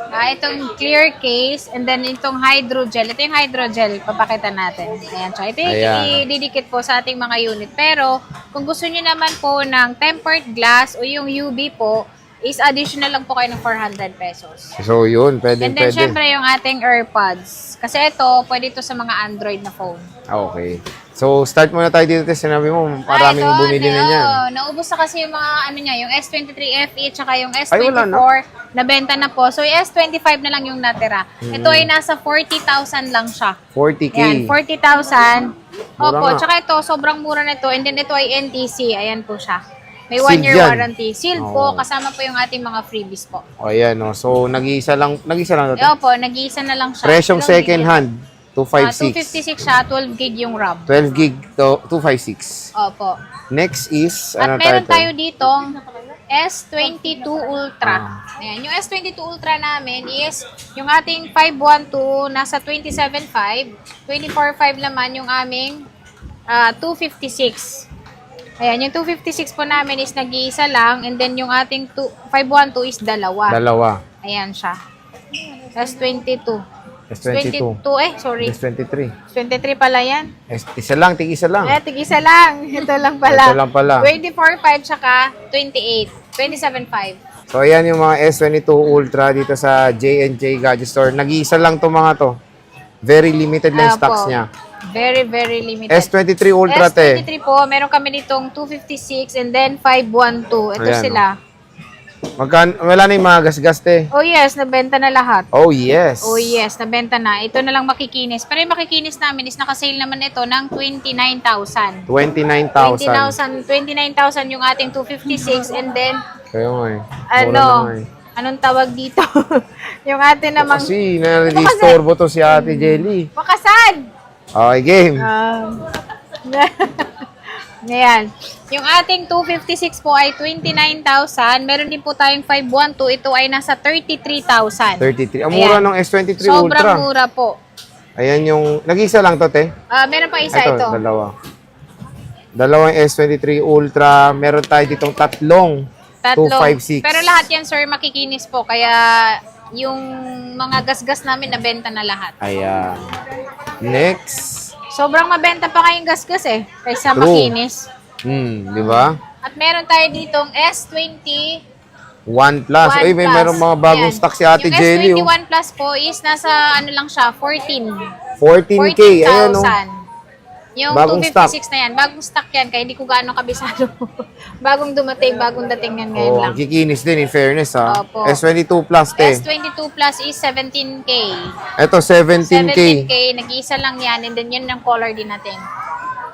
Itong clear case, and then itong hydrogel. Ito yung hydrogel, papakita natin. Ayan siya. Ito yung ididikit po sa ating mga unit. Pero, kung gusto niyo naman po ng tempered glass o yung UV po, is additional lang po kayo ng 400 pesos. So, yun. Pwede, And then, pwede. syempre, yung ating AirPods. Kasi ito, pwede ito sa mga Android na phone. Okay. So, start muna tayo dito. Sinabi mo, maraming bumili na niyan. Naubos na kasi yung mga, ano niya, yung S23 FE, tsaka yung Ay, S24, wala na. nabenta na po. So, yung S25 na lang yung natira. Ito ay nasa 40,000 lang siya. 40K. Ayan, 40,000. Mura Opo, nga. tsaka ito, sobrang mura na ito. And then, ito ay NTC. Ayan po siya. May Sealed 1-year yan. warranty. Sealed po, Oo. kasama po yung ating mga freebies po. O, ayan, no. So, nag-iisa lang ito. Opo, nag-iisa na lang siya. Presyong Ilang second gig? hand, 256. 256 siya, 12 gig yung RAM. 12 gig to 256. Opo. Next is, At ano meron tayo? tayo ditong S22 Ultra. Ayan, yung S22 Ultra namin is yung ating 512 nasa 27.5, 24.5 naman yung aming 256. Ayan, yung 256 po namin is nag-iisa lang, and then yung ating 512 is dalawa. Dalawa. Ayan siya. S22. S22. 22 sorry. S23. 23 pala yan. Isa lang, tig-isa lang. Tig-isa lang. Ito lang pala. Ito lang pala. 24.5 tsaka 28. 27.5. So, ayan yung mga S22 Ultra dito sa J&J Gadget Store. Nag-iisa lang to mga to. Very limited lang Opo. stocks niya. Very, very limited. S23 Ultra, te. S23 po, meron kami ditong 256 and then 512. Ito Ayan, sila. Wala na yung mga gasgas, te. Oh yes, nabenta na lahat. Oh, yes. Oh yes, nabenta na. Ito na lang makikinis. Pero yung makikinis namin is nakasale naman ito ng 29,000. 29,000. 29,000 yung ating 256 and then Kaya nga eh. Mura na nga eh. anong tawag dito? yung ating namang Kasi na-disturbo to si Ate Jelly. Wakasan! Okay, game. Ngayon, yung ating 256 po ay 29,000. Meron din po tayong 512. Ito ay nasa 33,000. 33. Ang mura Ayan. ng S23 Sobrang Ultra. mura po. Ayan yung, nag-isa lang to, te. Meron pa isa ito. Dalawa. Dalawang S23 Ultra. Meron tayo ditong tatlong Tatlo. 256. Pero lahat yan, sir, makikinis po. Kaya yung mga gasgas namin, nabenta na lahat. Ayan. Next. Sobrang mabenta pa ngayong gasgas eh. Kaysa True. makinis. Di ba? At meron tayo ditong S20 OnePlus. Ay, may meron mga bagong Yan. stock si Ate yung Jelly. S20 Oh. OnePlus po is nasa ano lang siya, 14K. Ayan, oh. 14,000. Yung Bagong 256 na yan. Bagong stock yan. Kaya hindi ko gaano kabisado. bagong dumating, bagong dating yan ngayon Oh, lang. ang kikinis din in fairness ha. Opo. S22 Plus, te. S22 Plus is 17K. Ito, 17K. 17K. Nag-iisa lang yan. And then yan ang color din natin.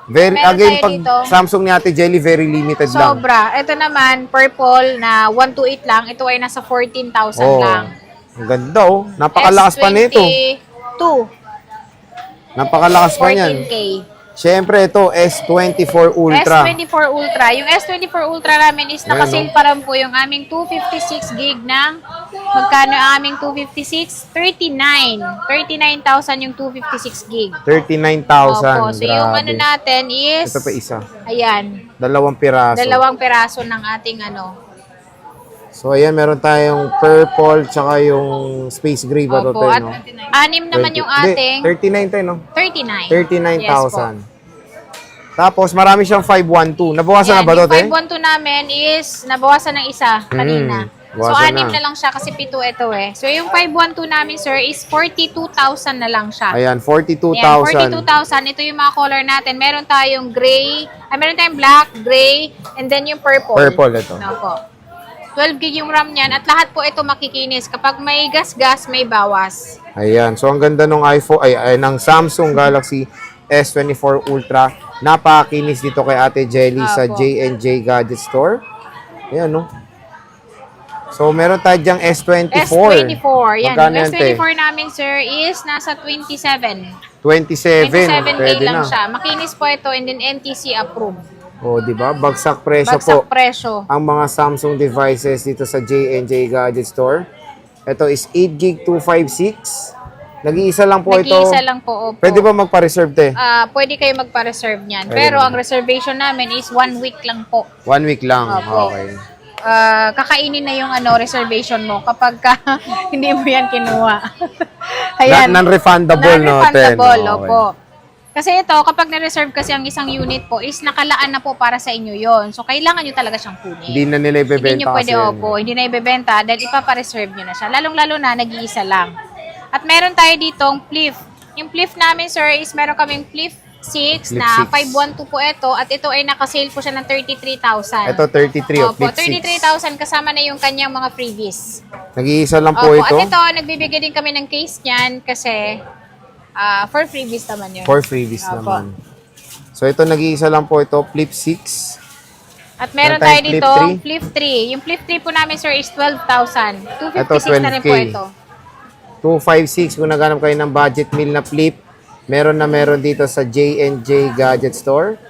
Very, Meron again, tayo pag dito. Samsung ni Ate Jelly, very limited lang. Sobra. Ito naman, purple na 128 lang. Ito ay nasa 14,000 Oh, lang. ang ganda oh. Napakalakas pa nito. S22. Napakalakas pa niyan. 14K. Siyempre, ito, S24 Ultra. S24 Ultra. Yung S24 Ultra namin is nakasale pa rin po yung aming 256 gig ng magkano ang aming 256? 39. 39,000 yung 256 gig. 39,000. Opo. So yung ano natin is Ito pa isa. ayan, Dalawang piraso. dalawang peraso ng ating ano. So, ayan, meron tayong purple, tsaka yung space gray ba ito, Opo. At no? anim naman yung ating 39 tayo, no? 39. 39,000. Tapos, marami siyang 512. Nabawasan na ba ito, te? Yung 512 namin is nabawasan ng isa kanina. So, bawasan anim na. na lang siya kasi 7 ito eh. So, yung 512 namin, sir, is 42,000 na lang siya. Ayan, Ayan, 42,000. 42,000. Ito yung mga color natin. Meron tayong gray, meron tayong black, gray, and then yung purple. Purple ito. Opo. 12 gig yung RAM niyan at lahat po ito makikinis. Kapag may gas-gas, may bawas. Ayan, so ang ganda ng iPhone, ng Samsung Galaxy S24 Ultra. Napakinis dito kay Ate Jelly sa Opo. J&J Gadget Store. Ayan, no? So, meron tayo dyang S24. S24. Yan. Magkano Yung yan, te? S24 namin, sir, is nasa 27. 27. 27K Pwede lang na. siya. Makinis po ito and then NTC approved. O, di ba? Bagsak presyo po. Bagsak presyo. Ang mga Samsung devices dito sa J&J Gadget Store. Ito is 8GB 256. Nag-iisa lang po ito. Nag-iisa lang po. Opo. Pwede ba magpa-reserve, te? Pwede kayo magpa-reserve niyan. Pwede Pero ba? ang reservation namin is 1 week lang po. 1 week lang. Opo. Okay. kakainin na yung reservation mo kapag hindi mo yan kinuha. Ayan. Non-refundable, no? Non-refundable, Ten? opo. Kasi ito, kapag na-reserve kasi ang isang unit po, is nakalaan na po para sa inyo yon. So, kailangan nyo talaga siyang kunin. Hindi na nila ibebenta Hindi nyo pwede, kasi. opo. Hindi na ibebenta dahil ipapareserve nyo na siya. Lalong-lalo na, nag-iisa lang. At meron tayo ditong Pliff. Yung Pliff namin, sir, is meron kaming Pliff 6 na 512 po ito. At ito ay nakasale po siya ng 33,000. Ito, 33 o Opo, flip 33,000 kasama na yung kanyang mga freebies. Nag-iisa lang po Opo, ito. at ito, nagbibigay din kami ng case niyan kasi for freebies naman yun. For freebies Opo. naman. So, ito, nag-iisa lang po ito. Flip 6. At meron Meron tayo tayong dito, Flip Flip 3. Yung Flip 3 po namin, sir, is 12,000. Ito, 256 na rin po 12K. ito. 256. Kung naghanap kayo ng budget meal na flip, meron dito sa J&J Gadget Store.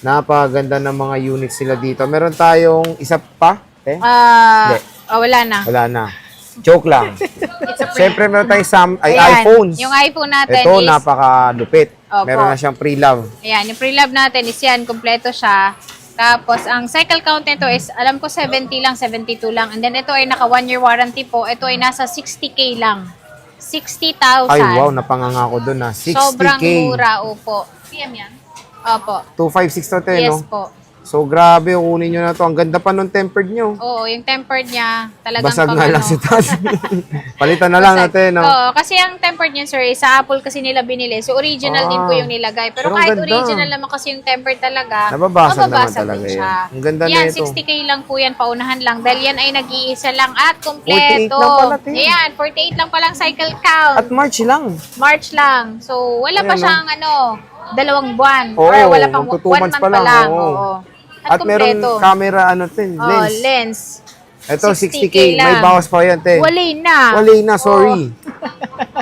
Napakaganda ng mga units sila dito. Meron tayong isa pa. Hindi. Wala na. Wala na. Joke lang. Siyempre, meron tayong Ayan, iPhones. yung iPhone natin Ito, is, napakalupit. Opo. Meron na siyang pre-love. ayan, yung pre-love natin is yan, kompleto siya. Tapos, ang cycle count nito is, alam ko 70 lang, 72 lang. And then, ito ay naka 1 year warranty po. Ito ay nasa 60K lang. 60,000. Ay, wow, napanganga ko dun na. 60K. Sobrang mura, opo. PM yan? Opo. 256 to 10, Yes no? po. So, grabe, kunin nyo na to. Ang ganda pa nung tempered nyo. Oo, yung tempered niya, talagang Basag pang nga lang ano. si taas. Palitan na lang Basag. natin, no? Oo, kasi ang tempered niya, sir, sa Apple kasi nila binili. So, original din po yung nilagay. Pero Pero ang kahit ganda. original naman kasi yung tempered talaga, Nababasag naman mababasag talaga din yan. siya. Ang ganda yan, na ito. 60K lang po yan, paunahan lang. Dahil yan ay nag-iisa lang at kompleto. 48 lang pala, Tin. Yan, 48 lang palang cycle count. At March lang. March lang. So, wala pa Ayan, siyang 2 buwan. Oo, or wala pang magto 2 1 months month pa pa lang, lang. oo. Oo. At meron kompleto. camera, lens. Lens. Ito, 60K 60K. May lang. bawas pa yan, te. Wali na. Wali na, sorry.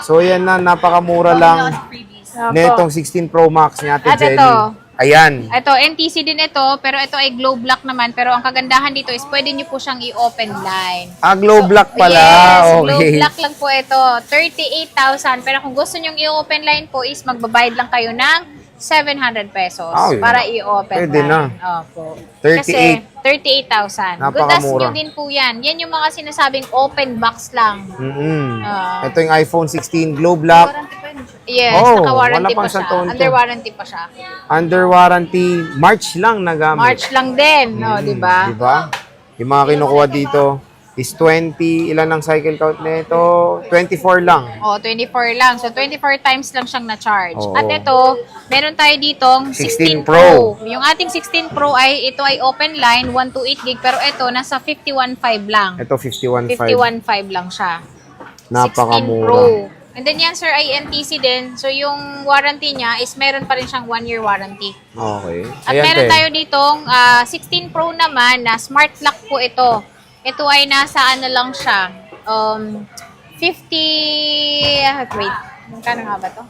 So, yan na, napakamura lang. Opo. Netong 16 Pro Max ni Ate At Jelly. ito. Ayan. Ito, NTC din ito, pero ito ay glow black naman. Pero ang kagandahan dito is pwede nyo po siyang i-open line. Glow black pala. Yes, okay. glow black lang po ito. 38,000. Pero kung gusto nyo i-open line po is magbabayad lang kayo ng 700 pesos Ay, para i-open pwede line. na. Opo. 38. Kasi 38,000. Good as Napakamura. nyo din po yan. Yan yung mga sinasabing open box lang. Ito yung iPhone 16 glow black. Yes, Oh, naka-warranty wala pa pang siya. isang taon to. Under warranty pa siya. Under warranty. March lang nagamit. March lang din, no, di ba? Diba? Yung mga kinukuha dito is 20. Ilan ang cycle count nito? 24 lang. Oh, 24 lang. So, 24 times lang siyang na-charge. Oo. At ito, meron tayo ditong 16 16 Pro. Yung ating 16 Pro ito ay open line, 128 gig. Pero ito, nasa 51.5 lang. Ito 51.5. 51.5 lang siya. 16 Napakamura. Pro. And then yan, sir, ay NTC din. So, yung warranty niya is meron pa rin siyang 1 year warranty. Okay. At Ayan, meron te. tayo ditong 16 Pro naman na smart lock po ito. Ito ay nasa lang siya. 50... Wait. Magkano nga ba to?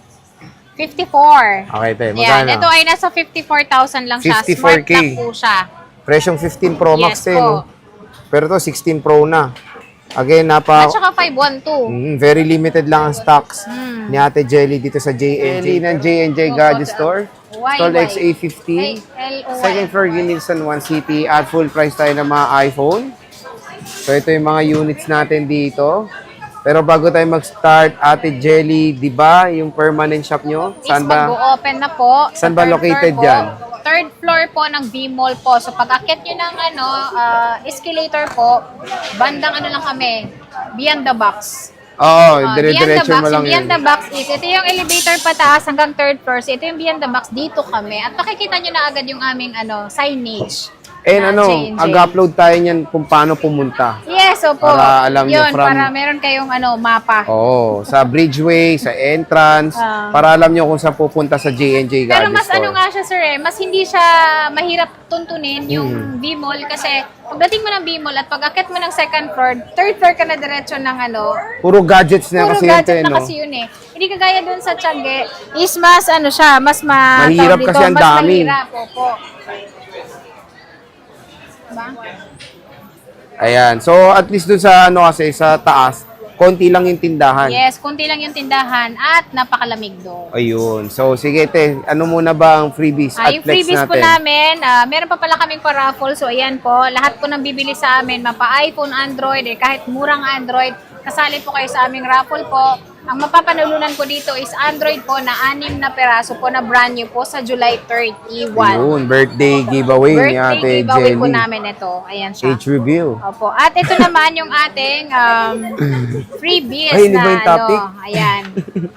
54. Okay, te. Yan. Magkano? Ito ay nasa 54,000 lang siya. 54K. Smart lock po siya. Presyong 15 Pro Yes Max, te, po. no? Pero to 16 Pro na. Again, At saka 512. very limited lang ang stocks Hmm. ni Ate Jelly dito sa J&J. ng J&J Gadget Store. Stall XA15. Second floor, Ginilson 1 City. At full price tayo ng mga iPhone. So, ito yung mga units natin dito. Pero bago tayo mag-start, Ate Jelly, di ba yung permanent shop nyo? Is mag-open na po. Saan Sa ba third located floor po. dyan? Third floor po ng V-Mall po. So pag akit nyo ng escalator po, bandang lang kami, Beyond the Box. Oo, Beyond the dire-diretso Box. mo lang Yung Beyond yun. the Box is, ito yung elevator pataas hanggang third floor. So ito yung Beyond the Box, dito kami. At makikita nyo na agad yung aming signage. And na J&J. ag-upload tayo niyan kung paano pumunta. Yes, opo. Para alam nyo Yun, from- para meron kayong mapa. Oo, sa Bridgeway, sa entrance, Ah. para alam nyo kung saan pupunta sa J&J Gadget Pero mas Store. nga siya, sir, mas hindi siya mahirap tuntunin yung V-Mall kasi pagdating mo ng V-Mall at pag-akit mo ng second floor, third floor ka na diretso ng Puro gadgets na puro kasi yun, gadget te, na no? kasi yun eh. Hindi kagaya dun sa Tiangge, is mas siya, mas Mahirap tawag kasi dito, ang mas dami. mahirap, opo. Diba? Ayan. So, at least dun sa, kasi, sa taas, konti lang yung tindahan. Yes, kunti lang yung tindahan at napakalamig doon. Ayun. So, sige, te. Ano muna ba ang freebies at Yung flex freebies natin? po namin, meron pa pala kaming pa-raffle. So, ayan po, lahat po ng bibili sa amin, mapa-iPhone, Android, kahit murang Android, kasali po kayo sa aming raffle po. Ang mapapanulunan po dito is Android po na 6 na peraso po na brand new po sa July 31. Ayun, birthday giveaway ni Ate Birthday giveaway po Jelly. namin ito. Ayan siya. Age reveal. Opo. At ito naman yung ating freebies Ay, hindi na ba yung topic? ayan.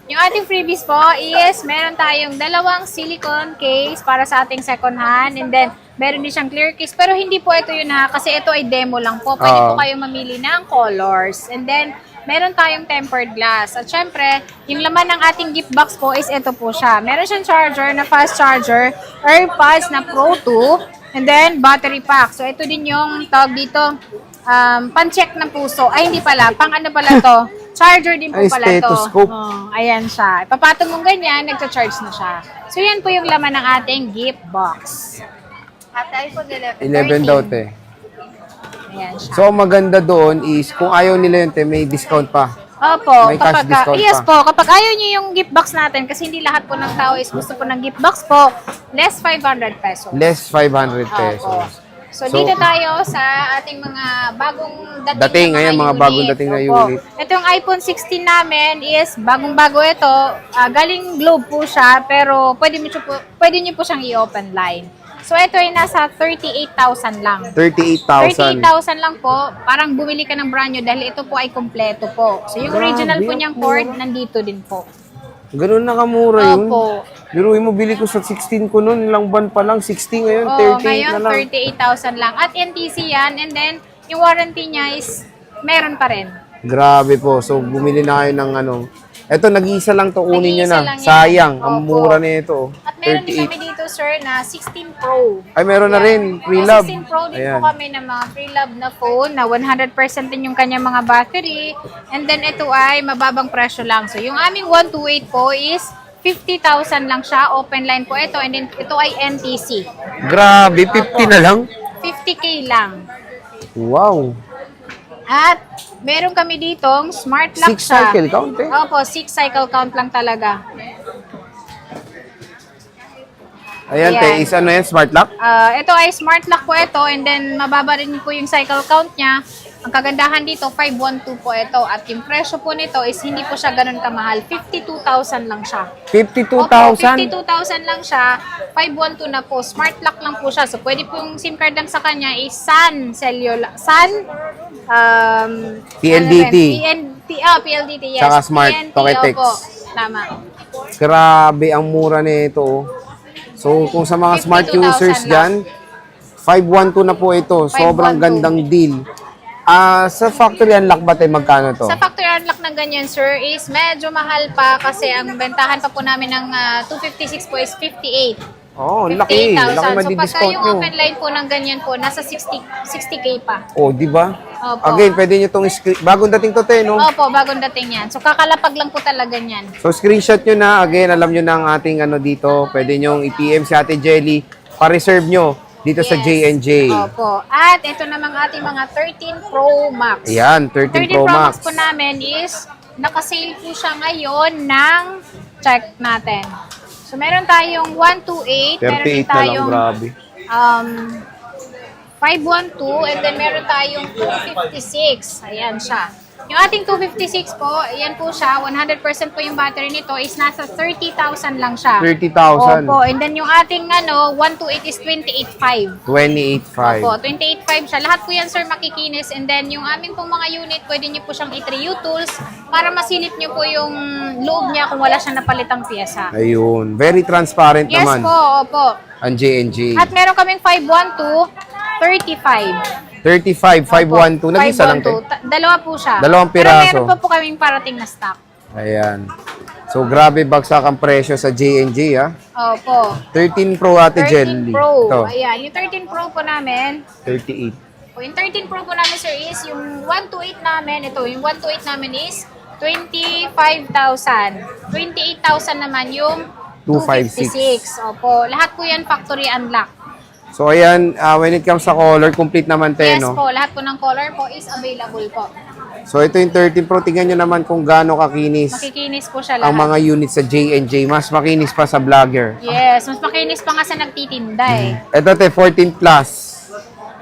Yung ating freebies po is meron tayong 2 silicone case para sa ating second hand, and then meron din siyang clear case, pero hindi po ito yun ha, kasi ito ay demo lang po. Pwede po kayong mamili ng colors. And then meron tayong tempered glass. At syempre, yung laman ng ating gift box po is ito po siya. Meron siyang charger na fast charger, AirPods na Pro 2, and then battery pack. So ito din yung tawag dito, pan-check ng puso. Ay, hindi pala. Pang ano pala to? Charger din po Ay, pala to. stethoscope. Ayan siya. Ipapatong mong ganyan, nagcha-charge na siya. So yan po yung laman ng ating gift box. At iPhone 11. 11 daw, te. Ayan siya. So, ang maganda doon is, kung ayaw nila yun, te, may discount pa. Opo, May cash discount yes pa. po, kapag ayaw niyo yung gift box natin, kasi hindi lahat po ng tao is gusto po ng gift box po, less 500 pesos. Less 500 Opo. pesos. So, So, dito tayo sa ating mga bagong dating na ayan, mga bagong dating na Opo. unit. Ito yung iPhone 16 namin is bagong-bago ito. Galing Globe po siya, pero pwede niyo po siyang i-open line. So, ito ay nasa 38,000 lang. 38,000. 38,000 lang po. Parang bumili ka ng brand new dahil ito po ay kompleto po. So, yung original Grabe, po niyang cord, nandito din po. Ganun nakamura yun. Opo. Biruin mo, bili ko sa 16 ko noon, ilang buwan pa lang, 60 ngayon, Oh, 38 ngayon, na lang. 38,000 lang. At NTC yan. And then, yung warranty niya is meron pa rin. Grabe po. So, bumili na kayo ng ano. Eto, nag-iisa lang to, kunin nyo Nag-iisa na. lang yan. Sayang, ang Opo. mura nito. At meron din kami 38. dito, sir, na 16 Pro. Ay, meron na rin. Free love. 16 Pro din Ayan. po kami ng mga free love na phone na 100% din yung kanyang mga battery. And then, ito ay mababang presyo lang. So, yung aming 128 po is 50,000 lang siya. Open line po ito. And then, ito ay NTC. Grabe, 50 na lang. 50K lang. Wow. At meron kami ditong smart lock 6 siya. cycle count eh. Opo, 6 cycle count lang talaga. Ayan, te, Ayan. is ano yan, smart lock? Ito ay smart lock po ito, and then mababa rin po yung cycle count niya. Ang kagandahan dito, 512 po ito. At yung presyo po nito is hindi po siya ganun kamahal. 52,000 lang siya. 52,000? 52,000 lang siya. 512 na po. Smart lock lang po siya. So, pwede po yung SIM card lang sa kanya is Sun Cellular. Sun, PLDT. PLDT, yes. Saka Smart PNT, Toketex. opo. Tama. Grabe, ang mura nito. Oh. So, kung sa mga smart 52,000 users dyan, 512 na po ito. Sobrang 512. gandang deal. Sa factory unlock ba tayo magkano to? Sa factory unlock ng ganyan, sir, is medyo mahal pa kasi ang bentahan pa po namin ng 256 po is 58. Oh, laki. 58,000. Laki So, pagka madi-discount yung nyo. open line po ng ganyan po, nasa 60K pa. Oh, di ba? Opo. Again, pwede nyo itong bagong dating to, te, no? Opo, bagong dating yan. So, kakalapag lang po talaga yan. So, screenshot nyo na. Again, alam nyo na ang ating ano dito. Pwede nyo i-PM si Ate Jelly. Pa-reserve nyo dito sa Yes. J&J. Opo. At ito namang ating mga 13 Pro Max. Ayan, 13 Pro Max. po namin is nakasale po siya ngayon ng check natin. So, meron tayong 128, meron 38 din na lang, tayong grabe. 512, and then meron tayong 256. Ayan siya. Yung ating 256 po, ayan po siya, 100% po yung battery nito is nasa 30,000 lang siya. 30,000. Opo, and then yung ating 128 is 28,500. 28.5. Opo, 28.5 siya. Lahat po yan, sir, makikinis. And then, yung aming pong mga unit, pwede nyo po siyang i-3U tools para masilip nyo po yung loob niya kung wala siyang napalitang pyesa. Ayun. Very transparent Yes naman. po, opo. Ang J&J. At meron kaming 512, 35. 35, 512. Nag-isa lang, te. 512. Dalawa po siya. Dalawang Pero piraso. meron pa po kaming parating na stock. Ayan. So, grabe bagsak ang presyo sa J&J, ha? Opo. 13 Pro, Ate 13 Jelly. Pro. Ito, Ayan, yung 13 Pro po namin, 38. o yung 13 Pro po namin, sir, is yung 128 namin, ito, yung 128 namin is 25,000. 28,000 naman yung 256. Opo. Lahat po yan factory unlock. So, ayan, when it comes sa color, complete naman, te, Yes no? po, lahat po ng color po is available po. So, ito yung 13 Pro. Tingnan nyo naman kung gaano kakinis Makikinis po siya ang lahat. mga units sa J&J. Mas makinis pa sa vlogger. Yes, mas makinis pa nga sa nagtitinda eh. Ito, 14 Plus.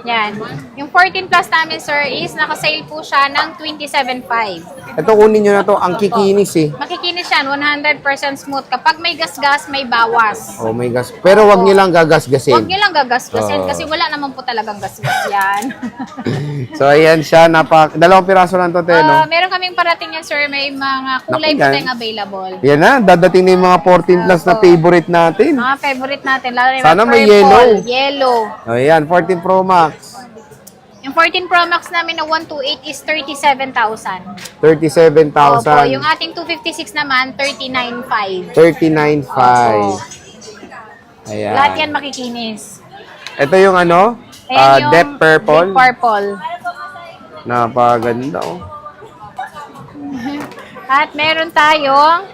Yan. Yung 14 plus namin, sir, is nakasale po siya ng 27.5. Ito, kunin nyo na to. Ang kikinis eh. Makikinis yan, 100% smooth. Kapag may gas-gas, may bawas. Oh my gosh. Pero wag nyo lang gagasgasin. Huwag nyo lang gagasgasin Oo. kasi wala naman po talagang gasgas yan. So, ayan siya. Dalawang piraso lang to, te, no? Meron kaming parating yan, sir. May mga kulay Naku, po yan. tayong available. Yan na. Dadating na yung mga 14 Plus na favorite natin. Mga favorite natin. Lalo na yung Sana may purple, yellow. yellow. O, ayan. 14 Pro Max. Yung 14 Pro Max namin na 128 is 37,000. 37,000. Opo, yung ating 256 naman, 39,500. 39,500. Ayan. Lahat yan makikinis. Ito yung ano? Ayan yung Deep Purple. Deep Purple. Napaganda, oh. At meron tayong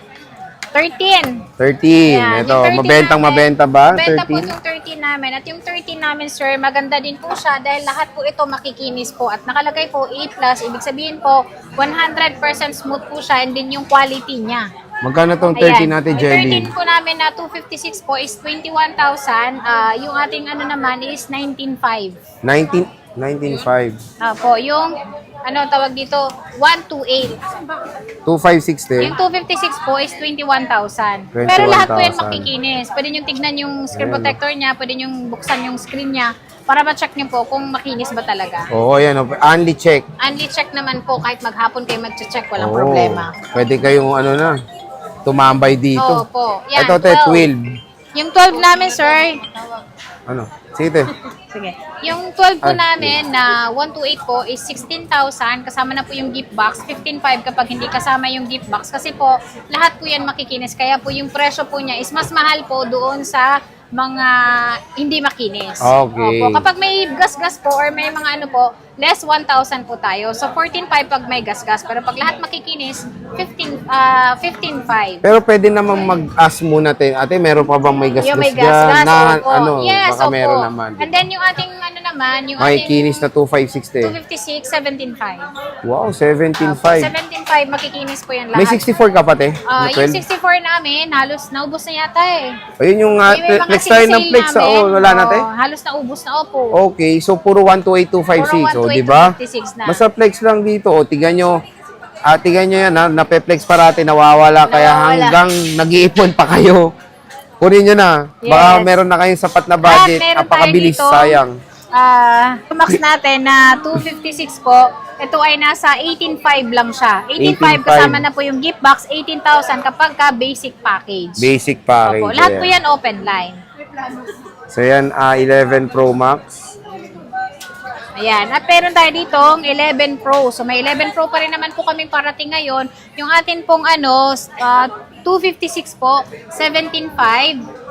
13. 13. Ayan, Ito, yung 13 namin, mabenta ba? Mabenta po 13? yung 13 namin. At yung 13 namin, sir, maganda din po siya dahil lahat po ito makikinis po. At nakalagay po A+, ibig sabihin po, 100% smooth po siya and din yung quality niya. Magkano tong 13 natin, Yung Jelly? 13 po namin na 256 po is 21,000. Yung ating ano naman is 19,500. 19,500. Po, yung ano tawag dito, 128. 2,560. Yung 256 po is 21,000. 21,000. Pero lahat po yan makikinis. Pwede nyo tignan yung screen Ayan, protector niya, pwede nyo buksan yung screen niya para ma-check nyo po kung makinis ba talaga. Oo, yan. Oh. Only check. Only check naman po kahit maghapon kayo mag-check, walang Oo. problema. Pwede kayong ano na, tumambay dito. Opo. Yan, Ito, te, 12. Yung 12 namin, sir, Ano? Sige, te. sige. Yung 12 po namin na 128 po is 16,000 kasama na po yung gift box, 15,500 kapag hindi kasama yung gift box kasi po lahat po yan makikinis kaya po yung presyo po niya is mas mahal po doon sa mga hindi makinis. Okay. Opo. Kapag may gas-gas po or may mga ano po, less 1,000 po tayo. So 14,500 pag may gas-gas pero pag lahat makikinis, 15,500. Pero pwede naman mag-ask muna, te. Ate, meron pa bang may gas-gas Yung may dyan? gas-gas, Na, opo. ano, Yes, baka opo. meron naman. And then yung ating ano naman, yung May ating kinis na 2,560. 256, 17,500. Wow, 17,500. 17,500 makikinis po yan lahat. May 64 ka pa, te? Na Yung 12? 64 namin, halos naubos na yata eh. Ayun yung May mga flex tayo ng sale flex. namin. Oo, wala na, te? Halos naubos na, opo. Okay, so puro 128,256. Puro O, di ba? 128,256 na. Basta flex lang dito. O, tigan nyo. Tigan nyo yan, ha? Nape-flex parati, nawawala. Kaya Nawawala. hanggang nag-iipon pa kayo. Kunin nyo na. Baka Yes. meron na kayong sapat na budget. meron Napakabilis, tayo dito. sayang. Max natin na 256 po. Ito ay nasa 18,500 lang siya. 18,500 kasama na po yung gift box, 18,000 kapag ka basic package. Basic package. Opo, lahat po ayan. yan open line. So yan, 11 Pro Max. Ayan. At meron tayo dito 11 Pro. So may 11 Pro pa rin naman po kaming parating ngayon. Yung atin pong 256 po, 17,500.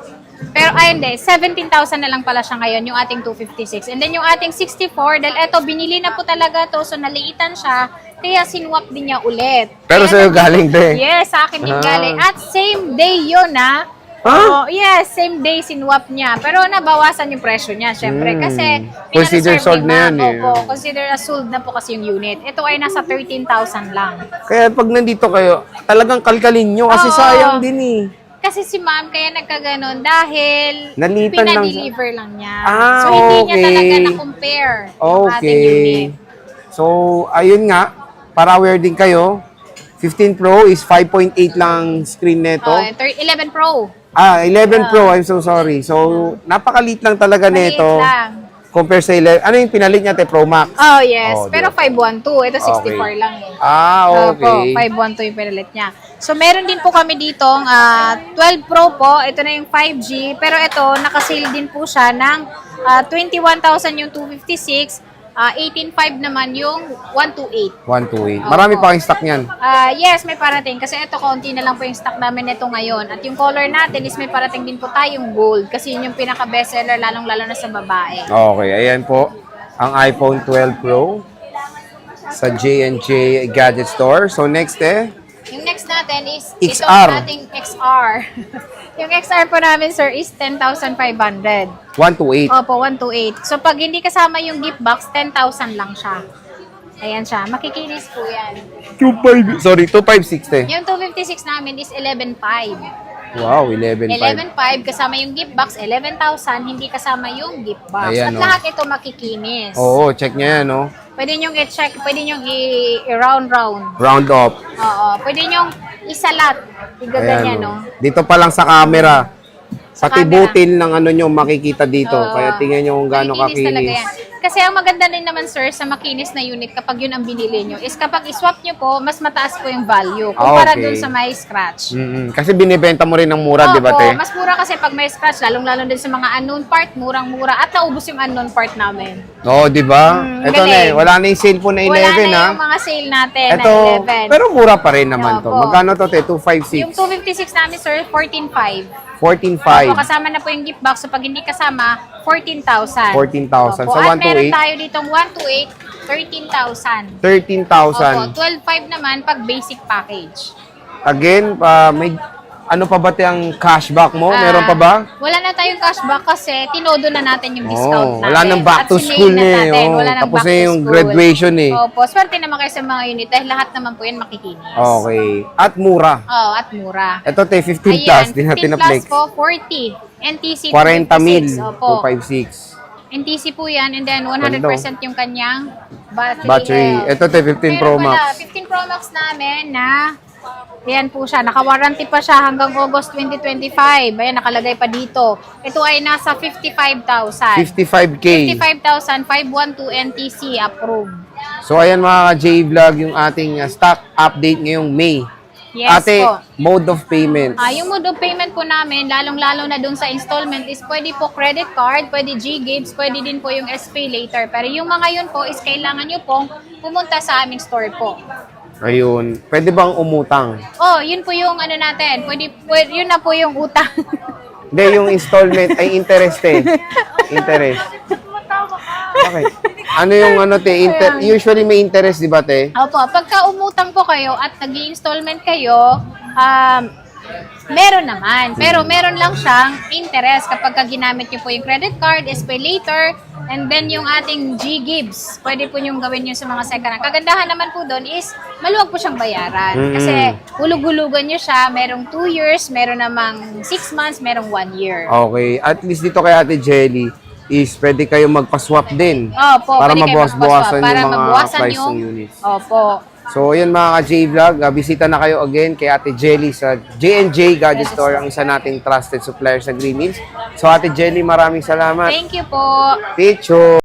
Pero ayun hindi, 17,000 na lang pala siya ngayon, yung ating 256. And then yung ating 64, dahil eto, binili na po talaga to, so naliitan siya, kaya sinwap din niya ulit. Pero Kaya sa'yo galing din. Yes, sa akin din Ah. galing. At same day yun Ha? Oh, yes, same day sinwap niya. Pero nabawasan yung presyo niya, syempre. Kasi Consider pinareserve sold ni na yan, ma'am. eh. Opo, consider as sold na po kasi yung unit. Ito ay nasa 13,000 lang. Kaya pag nandito kayo, talagang kalkalin nyo kasi Oo. sayang din eh. Kasi si ma'am kaya nagkaganon dahil Nalitan lang pinadeliver lang niya. Ah, so hindi niya okay. talaga na-compare yung ating unit. Okay. So, ayun nga, para aware din kayo, 15 Pro is 5.8 lang screen neto. 11 Pro. 11 Pro, I'm so sorry. So, napakaliit lang talaga Maliit neto. lang. Compare sa 11. Ano yung pinalit niya, te? Pro Max? Oh, yes. Oh, Pero diba? 512. Ito 64 Okay. lang eh. Okay. Opo, 512 yung pinalit niya. So, meron din po kami ditong 12 Pro po. Ito na yung 5G. Pero ito, nakasale din po siya ng 21,000 yung 256. 18,500 naman yung 128. 128. Marami Opo. pa kayong stock niyan. Yes, may parating. Kasi ito, konti na lang po yung stock namin nito ngayon. At yung color natin is may parating din po tayong gold. Kasi yun yung pinaka-bestseller, lalong-lalo na sa babae. Okay, ayan po. Ang iPhone 12 Pro sa J&J Gadget Store. So, next Yung next natin is XR. itong ating XR. Yung XR po namin, sir, is 10,500. 128. Opo, 128. So, pag hindi kasama yung gift box, 10,000 lang siya. Ayan siya. Makikinis po yan. 256. Yung 256 namin is 11,500. Wow, 11.5. 11,500 kasama yung gift box, 11,000 hindi kasama yung gift box. Ayan, At oh. lahat ito makikinis. Oo, check niya yan, no? Pwede nyo i-check, pwede nyo i-round-round. Round up. Oo, pwede nyo isalat. Igaganyan, no? Dito pa lang sa camera. Sa Pati camera. butil ng ano nyo makikita dito. Oo. Kaya tingnan nyo kung gaano Makikinis talaga kakinis. yan. Kasi ang maganda din naman, sir, sa makinis na unit kapag yun ang binili nyo is kapag iswap nyo po, mas mataas po yung value kumpara Okay. dun sa may scratch. Kasi binibenta mo rin ng mura, di ba, Opo, te? mas mura kasi pag may scratch, lalong-lalo din sa mga unknown part, murang-mura. At naubos yung unknown part namin. Oo, di ba? Ito na galing. wala na yung sale po na 11, Wala na ha? yung mga sale natin Ito, na 11. pero mura pa rin naman to. Opo. Magkano to, te? Yung 256. 256 namin, sir, 14,500. 14.5. Opo, kasama na po yung gift box. So, pag hindi kasama, 14,000. 14,000. Opo, Sa at meron 128? tayo ditong 128, 13,000. 13,000. Opo, 12,500 naman pag basic package. Again, may ano pa ba ang cashback mo? Meron pa ba? Wala na tayong cashback kasi tinodo na natin yung discount natin. Wala nang back At to sinay school na na eh. natin. Oh, Wala nang tapos back na to yung school. graduation eh. Opo, swerte naman kayo sa mga unit dahil lahat naman po yan makikinis. Okay. At mura. Oh, at mura. Ito te, 15 plus. Ayan, Di natin 15 na-flex. plus po, 40. NTC 40 mil. 256. Opo. 256. NTC po yan and then 100% yung kanyang battery. Battery. health. Ito te, 15 Pro Meron pala, Max. 15 Pro Max namin na ayan po siya. Naka-warranty pa siya hanggang August 2025. Ayan, nakalagay pa dito. Ito ay nasa 55,000. 55K. 55,000, 512 NTC approved. So ayan mga J-Vlog, yung ating stock update ngayong May. Yes Ate, po. mode of payment. Yung mode of payment po namin, lalong-lalo na dun sa installment is pwede po credit card, pwede G-Gives, pwede din po yung SPay later. Pero yung mga yun po is kailangan nyo pong pumunta sa aming store po. Ayun. Pwede bang umutang? Oh, yun po yung ano natin. Pwede, yun na po yung utang. Hindi, yung installment ay interest eh. Interest. Bakit? Ano yung ano te? Usually may interest, di ba te? Opo, pagka umutang po kayo at nag-installment kayo, meron naman. Pero meron lang siyang interest kapag ginamit nyo po yung credit card, SPay later, and then yung ating G-Gives. Pwede po yung gawin nyo sa mga second hand. Kagandahan naman po doon is maluwag po siyang bayaran. Kasi hulug-hulugan nyo siya. Merong 2 years, meron namang 6 months, merong 1 year. Okay. At least dito kay Ate Jelly is pwede kayo magpa-swap din. Opo, para pwede kayo mabawas-bawasan para yung mga mabawasan price yung- ng units. Opo. So, yun mga ka-J-Vlog, bisita na kayo again kay Ate Jelly sa J&J Gadget Store, ang isa nating trusted supplier sa Green Hills. So, Ate Jelly, maraming salamat. Thank you po. Picho!